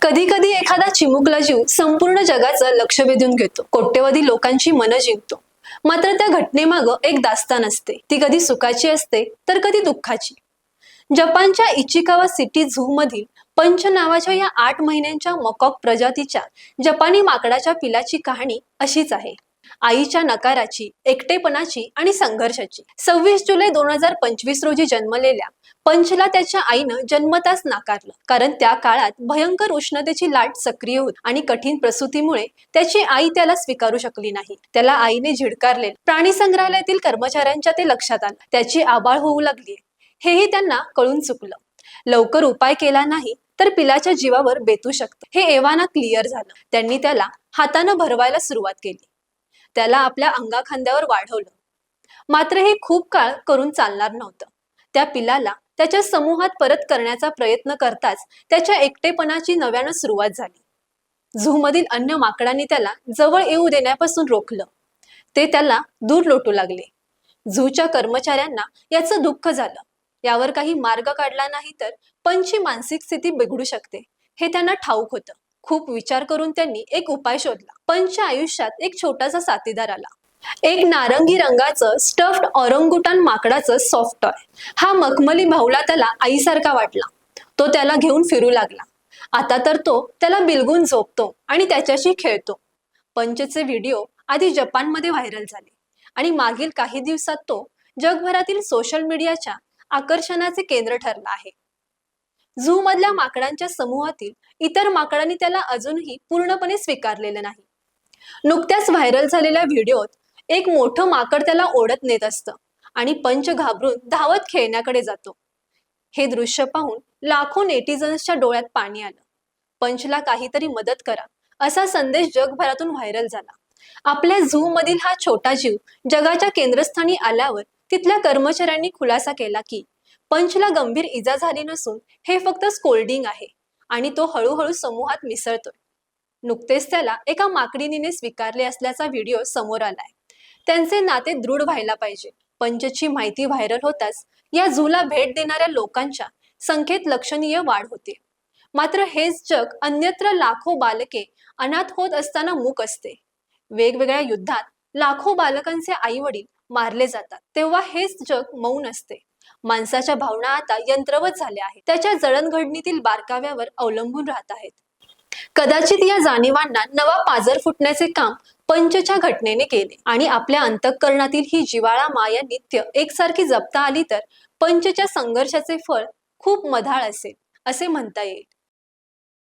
कधी कधी एखादा चिमुकला जीव संपूर्ण जगाचं लक्ष वेधून घेतो, कोट्यवधी लोकांची मनं जिंकतो. मात्र त्या घटनेमागं एक दास्तान असते. ती कधी सुखाची असते तर कधी दुःखाची. जपानच्या इचिकावा सिटी झू मधील पंच नावाच्या या 8 महिन्यांच्या मकॉक प्रजातीच्या जपानी माकडाच्या पिलाची कहाणी अशीच आहे. आईच्या नकाराची, एकटेपणाची आणि संघर्षाची. 26 जुलै 2025 रोजी जन्मलेल्या पंचला त्याच्या आईनं जन्मताच नाकारलं, कारण त्या काळात भयंकर उष्णतेची लाट सक्रिय होती आणि कठीण प्रसूतीमुळे त्याची आई त्याला स्वीकारू शकली नाही. त्याला आईने झिडकारले. प्राणी संग्रहालयातील कर्मचाऱ्यांच्या ते लक्षात आलं. त्याची आबाळ होऊ लागली हेही त्यांना कळून चुकलं. लवकर उपाय केला नाही तर पिलाच्या जीवावर बेतू शकतं हे एव्हाना क्लिअर झालं. त्यांनी त्याला हातानं भरवायला सुरुवात केली. त्याला आपल्या अंगाखांद्यावर वाढवलं. मात्र हे खूप काळ करून चालणार नव्हतं. त्या पिलाला त्याच्या समूहात परत करण्याचा प्रयत्न करताच त्याच्या एकटेपणाची नव्यानं सुरुवात झाली. झू मधील अन्य माकडांनी त्याला जवळ येऊ देण्यापासून रोखलं. ते त्याला दूर लोटू लागले. झूच्या कर्मचाऱ्यांना याचं दुःख झालं. यावर काही मार्ग काढला नाही तर पंचची मानसिक स्थिती बिघडू शकते हे त्यांना ठाऊक होतं. खूप विचार करून त्यांनी एक उपाय शोधला. पंचच्या आयुष्यात एक छोटासा साथीदार आला. एक नारंगी रंगाचं स्टफ्ड ऑरंगुटान माकडाचं सॉफ्ट टॉय. हा मखमली भाऊला त्याला आईसारखा वाटला. तो त्याला घेऊन फिरू लागला. आता तर तो त्याला बिलगून झोपतो आणि त्याच्याशी खेळतो. पंचचे व्हिडिओ आधी जपानमध्ये व्हायरल झाले आणि मागील काही दिवसात तो जगभरातील सोशल मीडियाच्या आकर्षणाचे केंद्र ठरला आहे. झू मधल्या माकडांच्या समूहातील इतर माकडांनी त्याला अजूनही पूर्णपणे स्वीकारलेलं नाही. नुकत्याच व्हायरल झालेल्या व्हिडिओत एक मोठं माकड त्याला ओढत नेत असतं आणि पंच घाबरून धावत खेळण्याकडे जातो. हे दृश्य पाहून लाखो नेटिझन्सच्या डोळ्यात पाणी आलं. पंचला काहीतरी मदत करा असा संदेश जगभरातून व्हायरल झाला. आपल्या झू मधील हा छोटा जीव जगाच्या केंद्रस्थानी आल्यावर तिथल्या कर्मचाऱ्यांनी खुलासा केला की पंचला गंभीर इजा झाली नसून हे फक्त स्कोल्डिंग आहे आणि तो हळूहळू समूहात मिसळतोय. नुकतेच त्याला एका माकडीनीने स्वीकारले असल्याचा व्हिडिओ समोर आलाय. त्यांचे नाते दृढ व्हायला पाहिजे. पंचची माहिती व्हायरल होताच या झूला भेट देणाऱ्या लोकांच्या संख्येत लक्षणीय वाढ होते. मात्र हेच जग अन्यत्र लाखो बालके अनाथ होत असताना मूक असते. वेगवेगळ्या युद्धात लाखो बालकांचे आई वडील मारले जातात तेव्हा हेच जग मौन असते. माणसाच्या भावना आता यंत्रवत झाल्या आहेत. त्याच्या जडणघडणीतील बारकाव्यावर अवलंबून राहत आहेत. कदाचित या जाणीवांना नवा पाजर फुटण्याचे काम पंचच्या घटनेने केले आणि आपल्या अंतःकरणातील ही जिव्हाळा माया नित्य एकसारखी जपता आली तर पंचच्या संघर्षाचे फळ खूप मधाळ असेल असे म्हणता येईल.